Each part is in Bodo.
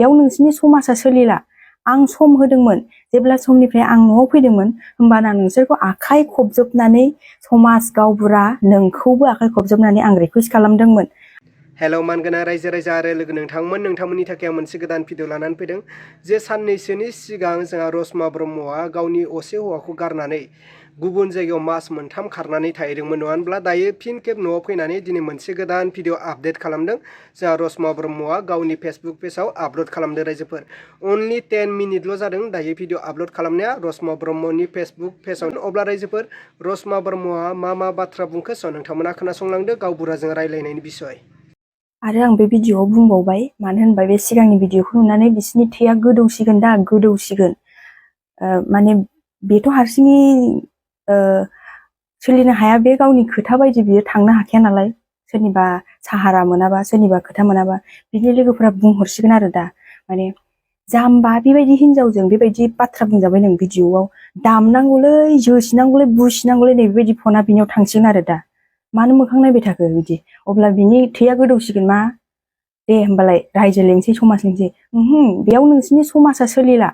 बेयाव नोंसिनि समाजा सोलिला आं सम होदोंमोन जेब्ला समनिफ्राय आं न'आव फैदोंमोन होमबाना नोंसोरखौ आखाइ खबजोबनानै समाज गावबुरा नोंखौबो आखाइ खबजोबनानै आं रिकुवेस्ट खालामदोंमोन। हेलौ मानगोनां रायजो राजा आरो लोगो नोंथांमोननि थाखाय आं मोनसे गोदान भिडिअ लानानै फैदों जे साननैसोनि सिगां जोंहा रसमा ब्रह्मआ गावनि असे हौवाखौ गारनानै गुबुन जायगायाव मास मोनथाम खारनानै थाहैदोंमोन नङा होनब्ला दायो फिन खेब न'आव फैनानै दिनै मोनसे गोदान भिडिअ आपडेट खालामदों। जोंहा रसमा ब्रह्मआ गावनि फेसबुक पेजाव आपल'ड खालामदों रायजोफोर अनलि 10 मिनिटल' जादों दायो भिडिअ आपल'ड खालामनाया रसमा ब्रह्मनि फेसबुक पेजाव। अब्ला रायजोफोर रसमा ब्रह्मआ मा बाथ्रा बुंखो नोंथांमोना खोनासंलांदो गावबुराजों रायलायनायनि बिसय। आरो आं बे भिडिअआव बुंबावबाय मानो होनबा बे सिगांनि भिडिअखौ नुनानै बिसोरनि थैया गोदौसिगोन दा गोदौसिगोन माने बेथ' हारसिङै सोलिनो हाया बे गावनि खोथा बायदि बियो थांनो हाखाया नालाय सोरनिबा साहारा मोनाबा सोरनिबा खोथा मोनाबा बिनि लोगोफोरा बुंहरसिगोन आरो दा माने जाम्बा बेबायदि हिनजावजों बेबायदि बाथ्रा बुंजाबाय नों भिडिअआव दामनांगौलै जोसिनांगौलै बुसिनांगौलै नै बेबायदि फना बिनियाव थांसिगोन आरो दा मानो मोखां नायबाय थाखो बिदि अब्ला बिनि थैया गोदौसिगोन मा दे होमबालाय रायजो लेंसै समाज लेंसै बेयाव नोंसिनि समाजा सोलिला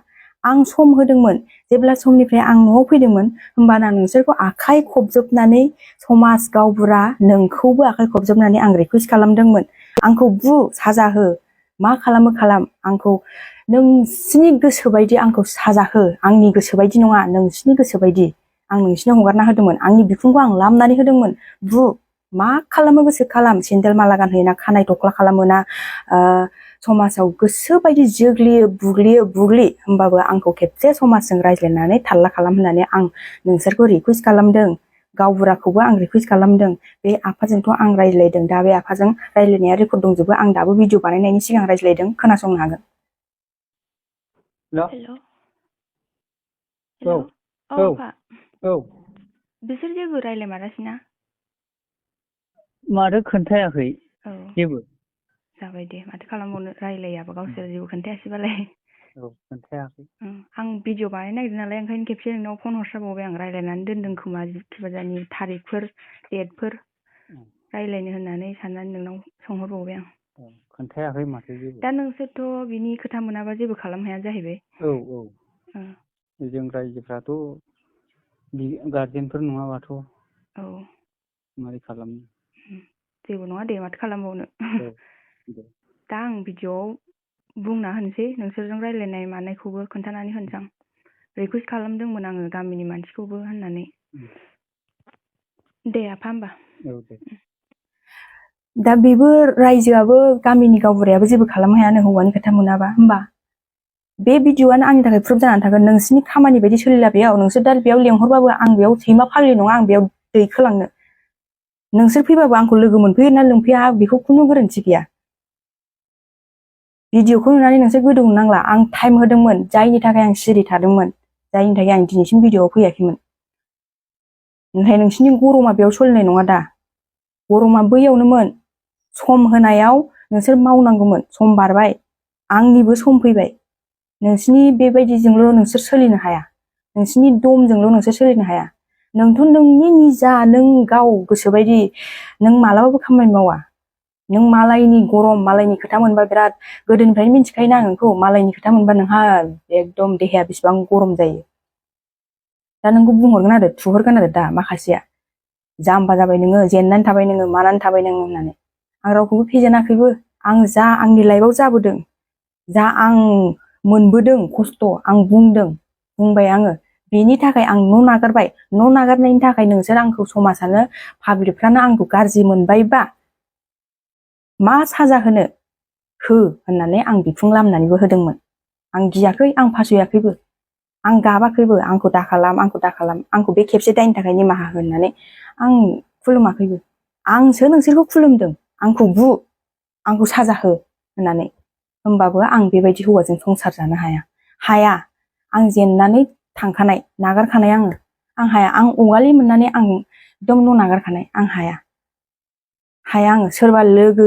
आं सम होदोंमोन जेब्ला समनिफ्राय आं न'आव फैदोंमन होमबाना नोंसोरखौ आखाइ खबजोबनानै समाज गावबुरा नोंखौबो आखाइ खबजोबनानै आं रिकुवेस्ट खालामदोंमोन आंखौ बु साजा हो मा खालामो खालाम आंखौ नोंसिनि गोसो बायदि आंखौ साजा हो आंनि गोसो बायदि नङा नोंसिनि गोसो बायदि आं नोंसिनो हगारना होदोंमोन आंनि बिखुंखौ आं लामनानै होदोंमोन बु मा खालामो गोसो खालाम सेन्देल माला गानहोयोना खानाय थख्ला खालामोना समाजाव गोसो बायदि जोग्लियो बुग्लि होमबाबो आंखौ खेबसे समाजजों रायज्लायनानै थाल्ला खालाम होननानै आं नोंसोरखौ रिकुवेस्ट खालामदों गावबुराखौबो आं रिकुवेस्ट खालामदों बे आफाजोंथ' आं रायज्लायदों दा बे आफाजों रायज्लायनाया रेकर्ड दंजोबो आं दाबो भिडिअ बानायनायनि सिगां रायज्लायदों खोनासंनो हागोन। हेल' औ बिसोर जेबो रायज्लायमारासैना माथो खोन्थायाखै जेबो जाबाय दे माथो खालामबावनो रायलायाबा गावसोर जेबो खोन्थायासैबालाय खोन्थायाखै आं भिडिअ बानायनो नागिरदों नालाय ओंखायनो खेबसे नोंनाव फन हरस्राबावबाय आं रायलायनानै दोनदों खोमा फुजानि थारिखफोर डेटफोर रायलायनो होननानै साननानै नोंनाव सोंहरबावबाय आं खोन्थायाखै माथो जेबो दा नोंसोरथ' बिनि खोथा मोनाबा जेबो खालामनो हाया जाहैबाय जों रायजोफ्राथ' गार्जेनफोर नङाबाथ' मारै खालामनो जेबो नङा दे माथो खालामबावनो दा आं भिडिअआव बुंना होनोसै नोंसोरजों रायलायनाय मानायखौबो खोन्थानानै होनोसै आं रिकुवेस्ट खालामदोंमोन आङो गामिनि मानसिखौबो होननानै दे आफा होमबा दा बेबो रायजोआबो गामिनि गावबुरायाबो जेबो खालामनो हायानो हौवानि खोथा मोनाबा होमबा बे भिडिअआनो आंनि थाखाय प्रुफ जानानै थागोन नोंसिनि खामानि बायदि सोलिला बेयाव नोंसोर दा बेयाव लेंहरबाबो आं बेयाव सैमा फाग्लि नङा आं बेयाव दैखोलांनो नोंसोर फैबाबो आंखौ लोगो मोनफैयो ना लोंफैया बेखौ खुनु गोरोन्थि गैया भिडिअखौ नुनानै नोंसोर गोदौनो नांला आं टाइम होदोंमोन जायनि थाखाय आं सिरि थादोंमोन जायनि थाखाय आं दिनैसिम भिडिअआव फैयाखैमोन नाथाय नोंसिनि गरमा बेयाव सोलिनाय नङा दा गरमा बैयावनोमोन सम होनायाव नोंसोर मावनांगौमोन सम बारबाय आंनिबो सम फैबाय नोंसिनि बेबायदिजोंल' नोंसोर सोलिनो हाया नोंसिनि दमजोंल' नोंसोर सोलिनो हाया नोंथ' नोंनि निजा नों गाव गोसोबायदि नों मालाबाबो खामानि मावा नों मालायनि गरम मालायनि खोथा मोनबा बिराद गोदोनिफ्रायनो मिन्थिखायोना आं नोंखौ मालायनि खोथा मोनबा नोंहा एकदम देहाया बेसेबां गरम जायो दा नोंखौ बुंहरगोन आरो थुहरगोन आरो दा माखासेया जाम्बा जाबाय नोङो जेननानै थाबाय नोङो मानानै थाबाय नोङो होननानै आं रावखौबो फेजेनाखैबो आं जा आंनि लाइफआव जाबोदों जा आं मोनबोदों खस्थ' आं बुंबाय आङो बेनि थाखाय आं न' नागारबाय न' नागारनायनि थाखाय नोंसोर आंखौ समाजानो पाब्लिकफ्रानो आंखौ गाज्रि मोनबायबा मा साजा होनो हो होननानै आं बिखुं लामनानैबो होदोंमोन आं गियाखै आं फासयाखैबो आं गाबाखैबो आंखौ दाखालाम आंखौ बे खेबसे दायनि थाखाय निमाहा हो होननानै आं खुलुमाखैबो आंसो नोंसोरखौ खुलुमदों आंखौ साजा हो होननानै होमबाबो आं बेबायदि हौवाजों संसार जानो हाया आं जेननानै थांखानाय नागारखानाय आं हाया आं अगालि मोननानै आं एकदम न' नागारखानाय आं हाया आङो सोरबा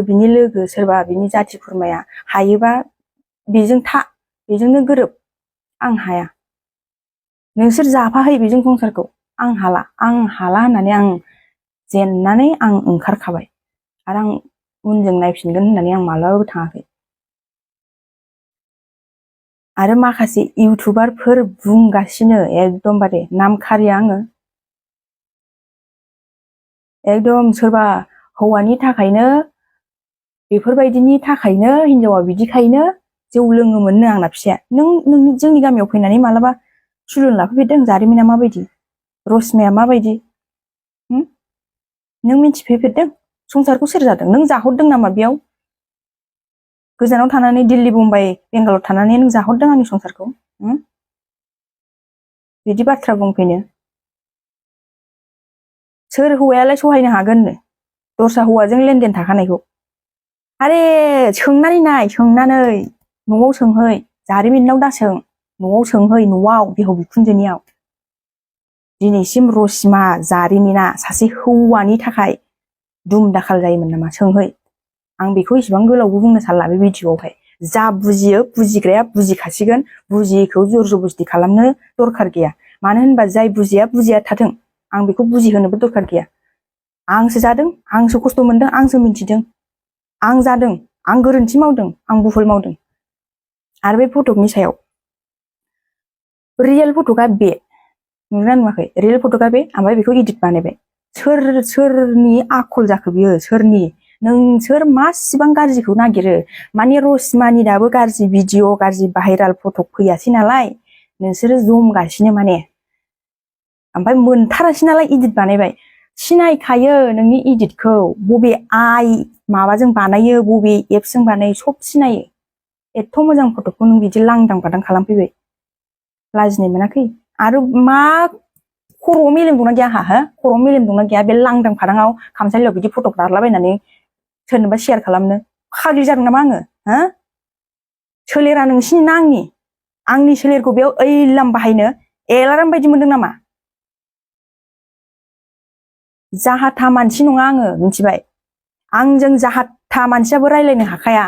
बिनि लोगो सोरबा बिनि जाथि खुरमाया हायोबा बेजोंनो गोरोब आं हाया नोंसोर जाफाहै बेजों संसारखौ आं हाला होननानै आं जेननानै आं ओंखारखाबाय आरो आं उनजों नायफिनगोन होननानै आं मालाबाबो थाङाखै आरो माखासे इउटुबारफोर बुंगासिनो एकदमबारे नाम खारिया आङो एकदम सोरबा हौवानि थाखायनो बेफोरबायदिनि थाखायनो हिनजावा बिदिखायनो जौ लोङोमोननो आंना फिसाया नों जोंनि गामियाव फैनानै मालाबा सुलुन लाफैफेरदों जारिमिना माबायदि रसमाया माबायदि नों मिथिफेरदों संसारखौ सोर जादों नों जाहरदों नामा बेयाव गोजानाव थानानै दिल्ली मुम्बाइ बेंगालर थानानै नों जाहरदों आंनि संसारखौ बिदि बाथ्रा बुंफैनो सोर हौवायालाय सहायनो हागोननो दस्रा हौवाजों लेनदेन थाखानायखौ आरे सोंनानै नाय सोंनानै न'आव सोंहै जारिमिनाव दासों न'आव सोंहै न'आव बिहाव बिखुनजोनियाव दिनैसिम रसमा जारिमिना सासे हौवानि थाखाय दुम दाखाल जायोमोन नामा सोंहै आं बेखौ इसेबां गोलावबो बुंनो सानला बे भिडिअ'आवहाय जा बुजियो बुजिग्राया बुजिखासिगोन बुजियैखौ जर जबस्ति खालामनो दरखार गैया मानो होनबा जाय बुजिया थाथों आं बेखौ बुजिहोनोबो दरखार गैया आंसो जादों आंसो खस्थ' मोनदों आंसो मिथिदों आं जादों आं गोरोन्थि मावदों आं भुल मावदों आरो बे फटकनि सायाव रियेल फटका बे नुदोंना नुवाखै रियेल फटका बे ओमफ्राय बेखौ इडिट बानायबाय सोरनि आखल जाखो बियो सोरनि नोंसोर मासिबां गाज्रिखौ नागिरो माने रसमानि दाबो गाज्रि भिडिअ गाज्रि भाइराल फटक फैयासै नालाय नोंसोरो जमगासिनो माने ओमफ्राय मोनथारासै नालाय इडिट बानायबाय सिनायखायो नोंनि इडिटखौ बबे माबाजों बानायो बबे एप्सजों बानायो सब सिनायो एथ' मोजां फटकखौ नों बिदि लांदां बादां खालामफैबाय लाजिनाय मोनाखै आरो मा खर'आव मेलेम दंना गैया आंहा खर'आव मेलेम दंना गैया बे लांदां फादाङाव खामसालियाव बिदि फटक दारलाबायनानै सोरनोबा शेयार खालामनो फाग्लि जादों नामा आङो सोलेरा नोंसिनि ना आंनि सोलेरखौ बेयाव ओइलाम बाहायनो एलाराम बायदि मोनदों नामा जाहाथा मानसि नङा आङो मिथिबाय आंजों जाहाथा मानसियाबो रायलायनो हाखाया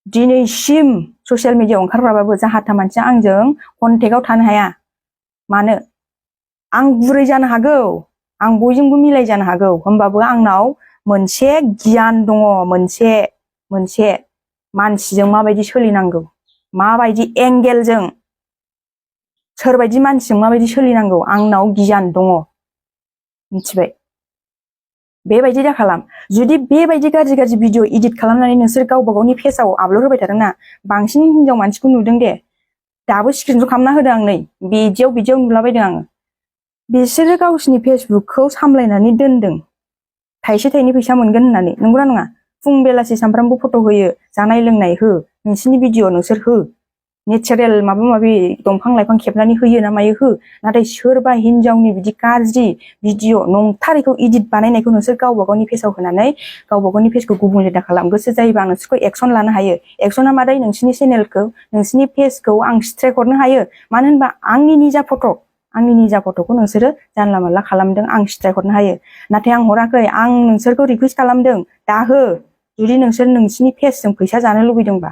दिनैसिम ससियेल मिडियायाव ओंखारग्राबाबो जाहाथा मानसिया आंजों कन्टेक्टआव थानो हाया मानो आं गुरै जानो हागौ आं बयजोंबो मिलाय जानो हागौ होमबाबो आंनाव मोनसे गियान दङ मोनसे मानसिजों माबायदि सोलिनांगौ माबायदि एंगेलजों सोरबायदि मानसिजों माबायदि सोलिनांगौ आंनाव गियान दङ मिथिबाय बेबायदि दा खालाम जुदि बेबायदि गाज्रि भिडिअ इडिट खालामनानै नोंसोर गावबा गावनि पेजआव आपल'ड होबाय थादोंना बांसिन हिनजाव मानसिखौ नुदों दे दाबो स्क्रिनशट खालामना होदों आं नै बिदियाव नुलाबायदों आङो बिसोरो गावसिनि फेसबुकखौ सामलायनानै दोनदों थाइसे थाइनै फैसा मोनगोन होननानै नंगौना नङा फुं बेलासि सामफ्रामबो फट' होयो जानाय लोंनाय हो नोंसिनि भिडिअ नोंसोर हो नेचारेल माबा माबि दंफां लाइफां खेबनानै होयो ना मायो हो नाथाय सोरबा हिनजावनि बिदि गाज्रि भिडिअ नंथारैखौ इडिट बानायनायखौ नोंसोर गावबा गावनि पेजआव होनानै गावबा गावनि पेजखौ गुबुंले दा खालाम गोसो जायोबा आं नोंसोरखौ एक्सन लानो हायो एक्सना मादै नोंसिनि चेनेलखौ नोंसिनि पेजखौ आं स्ट्राइक हरनो हायो मानो होनबा आंनि निजा फट'खौ नोंसोरो जानला मोनला खालामदों आं स्ट्राइक हरनो हायो नाथाय आं हराखै आं नोंसोरखौ रिकुवेस्ट खालामदों दा हो जुदि नोंसोर नोंसिनि पेजजों फैसा जानो लुबैदोंबा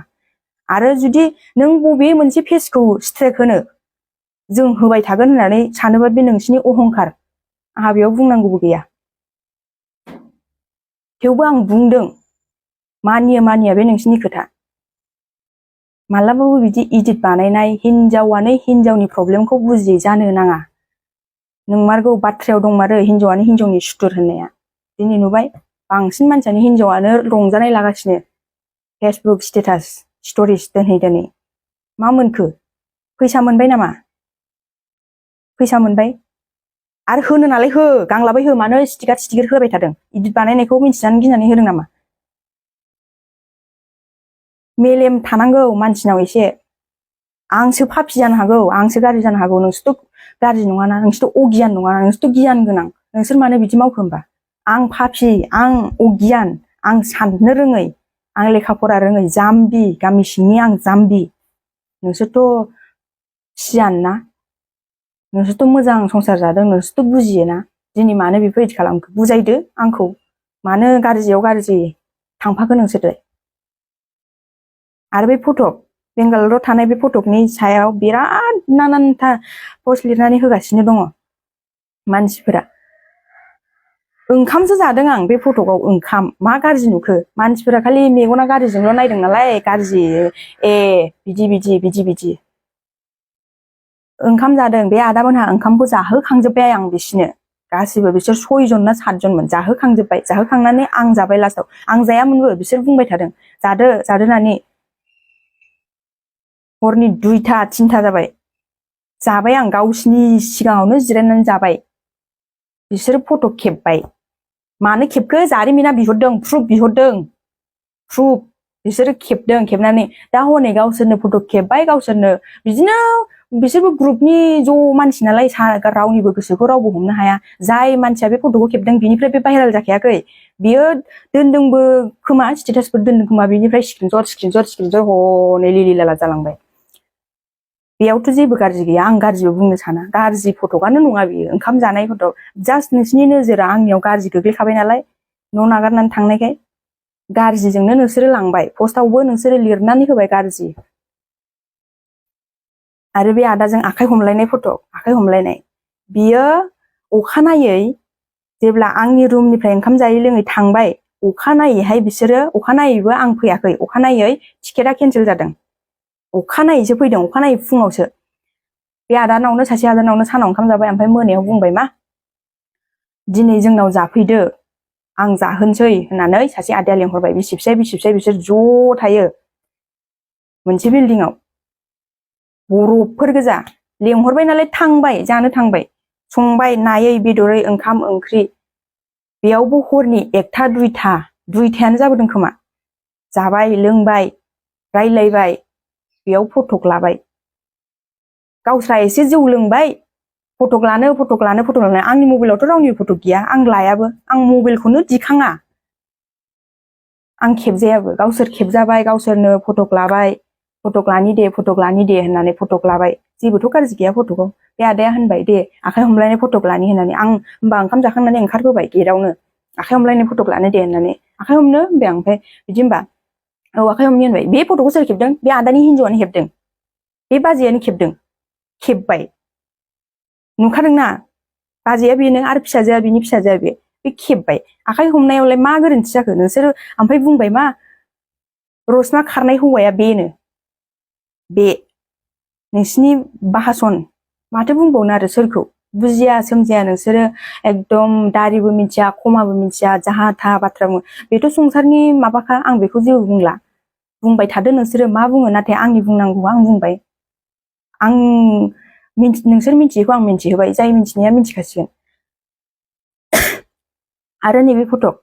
आरो जुदि नों बबे मोनसे पेजखौ स्ट्राइक होनो जों होबाय थागोन होननानै सानोबा बे नोंसिनि अहंखार आंहा बेयाव बुंनांगौबो गैया थेवबो आं बुंदों मानिया बे नोंसिनि खोथा मालाबाबो बिदि इडिट बानायनाय हिनजावानो हिनजावनि प्रब्लेमखौ बुजियै जानो नाङा नंमारगौ बाथ्रायाव दंमारो हिनजावानो हिनजावनि सुथुर होननाया दिनै नुबाय बांसिन मानसियानो हिनजावानो रंजानाय लागासिनो फेसबुक स्टेटास स्ट'रिज दोनै मा मोनखो फैसा मोनबाय नामा फैसा मोनबाय आरो होनो नालाय हो गांलाबाय हो मानो स्टिकार होबाय थादों इडिट बानायनायखौ मिन्थिनानै गिनानै होदों नामा मेलेम थानांगौ मानसिनाव एसे आंसो पापि जानो हागौ आंसो गाज्रि जानो हागौ नोंसोरथ' गाज्रि नङाना नोंसोरथ' अगियान नङाना नोंसोरथ' गियान गोनां नोंसोर मानो बिदि मावखो होमबा आं पापि आं अगियान आं साननो रोङै आं लेखा फरा रोङै जाम्बि गामि सिंनि आं जाम्बि नोंसोरथ' सियान ना नोंसोरथ' मोजां संसार जादों नोंसोरथ' बुजियोना दिनै मानो बेफोरबायदि खालामखो बुजायदो आंखौ मानो गाज्रियाव गाज्रि थांफाखो नोंसोरलाय आरो बे फटक बेंगालराव थानाय बे फटकनि सायाव बिराद नानानथा पस्ट लिरनानै होगासिनो दङ मानसिफोरा ओंखामसो जादों आं बे फटकआव ओंखाम मा गाज्रि नुखो मानसिफोरा खालि मेगना गाज्रिजोंल' नायदों नालाय गाज्रि बिदि ओंखाम जादों बे आदामोनहा ओंखामखौ जाहोखांजोब्बाय आं बिसिनो गासिबो बिसोर 6 जन ना 7 जनमोन जाहोखांजोब्बाय जाहोखांनानै आं जाबाय लास्टआव आं जायामोनबो बिसोर बुंबाय थादों जादो होननानै हरनि 2टा 3टा जाबाय जाबाय आं गावसिनि सिगाङावनो जिरायनानै जाबाय बिसोर फट' खेबबाय मानो खेबखो जारिमिना बिहरदों प्रुफ बिहरदों प्रुफ बिसोरो खेबदों खेबनानै दा हनै गावसोरनो फट' खेबबाय गावसोरनो बिदिनो बिसोरबो ग्रुपनि ज' मानसि नालाय रावनिबो गोसोखौ रावबो हमनो हाया जाय मानसिया बे फट'खौ खेबदों बिनिफ्राय बे भाइरेल जाखायाखै बियो दोनदोंबो खोमा स्टेटासफोर दोनदों खोमा बिनिफ्राय स्क्रिनशट हनै लिलि लाला जालांबाय बेयावथ' जेबो गाज्रि गैया आं गाज्रिबो बुंनो साना गाज्रि फट'आनो नङा बियो ओंखाम जानाय फट' जास्ट नोंसिनि नोजोरा आंनियाव गाज्रि गोग्लैखाबाय नालाय न' नागारनानै थांनायखाय गाज्रिजोंनो नोंसोरो लांबाय पस्टआवबो नोंसोरो लिरनानै होबाय गाज्रि आरो बे आदाजों आखाइ हमलायनाय फट' आखाइ हमलायनाय बियो अखानायै जेब्ला आंनि रुमनिफ्राय ओंखाम जायै लोङै थांबाय अखानायैहाय बिसोरो अखानायैबो आं फैयाखै अखानायै टिकेटआ केन्सेल जादों अखानायैसो फैदों अखानायै फुङावसो बे आदानावनो सासे आदानावनो सानाव ओंखाम जाबाय ओमफ्राय मोनायाव बुंबाय मा दिनै जोंनाव जाफैदो आं जाहोनसै होननानै सासे आदाया लेंहरबाय बिसिबसे बिसोर ज' थायो मोनसे बिल्डिंआव बरफफोर गोजा लेंहरबाय नालाय थांबाय जानो थांबाय संबाय नायै बेदरै ओंखाम ओंख्रि बेयावबो हरनि 1टा 2टायानो जाबोदों खोमा जाबाय लोंबाय रायलायबाय बेयाव फटक लाबाय गावस्रा एसे जौ लोंबाय फटक लानो आंनि मबाइलावथ' रावनिबो फटक गैया आं लायाबो आं मबाइलखौनो दिखाङा आं खेबजायाबो गावसोर खेबजाबाय गावसोरनो फटक लाबाय फटक लानि दे होननानै फटक लाबाय जेबोथ' गाज्रि गैया फटकआव बे आदाया होनबाय दे आखाइ हमलायनाय फटक लानि होननानै आं होमबा ओंखाम जाखांनानै ओंखारबोबाय गेटआवनो आखाइ हमलायनाय फटक लानो दे होननानै आखाइ हमनो होनबाय आं ओमफ्राय बिदि होनबा औ आखाइ हमनि होनबाय बे फटकखौ सोर खेबदों बे आदानि हिन्जावानो खेबदों बे बाजैयानो खेबबाय नुखादोंना बाजैया बेनो आरो फिसाजोआ बिनि फिसाजोआ बे खेबबाय आखाइ हमनायावलाय मा गोरोन्थि जाखो नोंसोरो ओमफ्राय बुंबाय मा रसमा खारनाय हौवाया बेनो बे नोंसिनि बाहासन माथो बुंबावनो आरो सोरखौ बुजिया सोमजिया नोंसोरो एकदम दारिबो मिथिया खमाबो मिथिया जाहा थाहा बाथ्रा बुङो बेथ' संसारनि माबाखा आं बेखौ जेबो बुंला बुंबाय थादो नोंसोरो मा बुङो नाथाय आंनि बुंनांगौआ आं बुंबाय नोंसोर मिथियैखौ आं मिथिहोबाय जाय मिथिनाया मिथिखासिगोन आरो नैबे फटक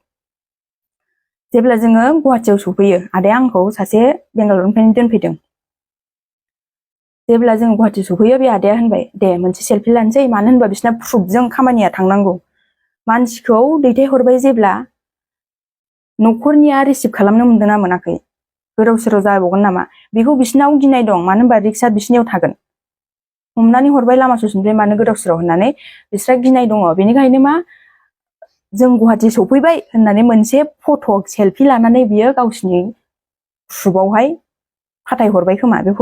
जेब्ला जोङो गुवाहाटियाव सफैयो आदाया आंखौ सासे बेंगालरनिफ्रायनो दोनफैदों जेब्ला जों गुवाहाटि सफैयो बे आदाया होनबाय दे मोनसे सेल्फि लानोसै मानो होनबा बिसिना प्रुफजों खामानिया थांनांगौ मानसिखौ दैथायहरबाय जेब्ला न'खरनिया रिसिभ खालामनो मोनदोंना मोनाखै गोदाव सोराव जाबावगोन नामा बेखौ बिसिनाव गिनाय दं मानो होनबा रिक्सा बिसिनियाव थागोन हमनानै हरबाय लामा ससेनिफ्राय मानो गोदाव सोराव होननानै बिस्रा गिनाय दङ बेनिखायनो मा जों गुवाहाटि सफैबाय होननानै मोनसे फट' सेल्फि लानानै बियो गावसिनि ग्रुपआवहाय फाथायहरबाय खोमा बे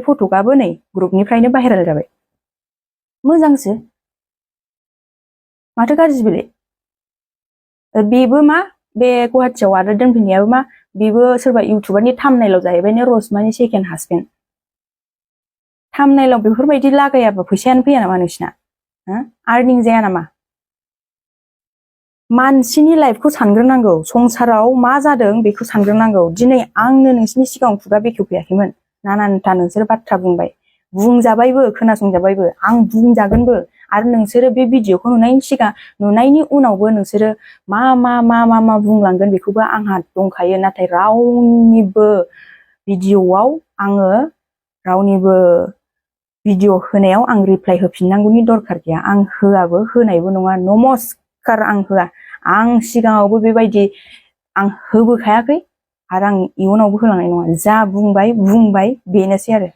फट'आबो नै ग्रुपनिफ्रायनो भाइरेल जाबाय मोजांसो माथो गाज्रि बेलाय बेबो मा बे गुवाहाटियाव आरो दोनफैनायाबो मा बेबो सोरबा इउटुबारनि थाम्बनेइलाव जाहैबायनो रसमानि सेकेन्ड हासबेन्ड थाम्बनेइलाव बेफोरबायदि लागायाबा फैसायानो फैया नामा नोंसिना आर्निं जाया नामा मानसिनि लाइफखौ सानग्रोनांगौ संसाराव मा जादों बेखौ सानग्रोनांगौ दिनै आंनो नोंसिनि सिगाङाव खुगा बेखेवफैयाखैमोन नानानथा नोंसोर बाथ्रा बुंबाय बुंजाबायबो खोनासंजाबायबो आं बुंजागोनबो आरो नोंसोरो बे भिडिअखौ नुनायनि उनावबो नोंसोरो मा बुंलांगोन बेखौबो आंहा दंखायो नाथाय रावनिबो भिडिअआव आङो रावनिबो भिडिअ होनायाव आं रिप्लाइ होफिननांगौनि दरखार गैया आं होआबो होनायबो नङा नमस्कार आं होआ आं सिगाङावबो बेबायदि आं होबोखायाखै आरो आं इयुनावबो होलांनाय नङा जा बुंबाय बेनोसै आरो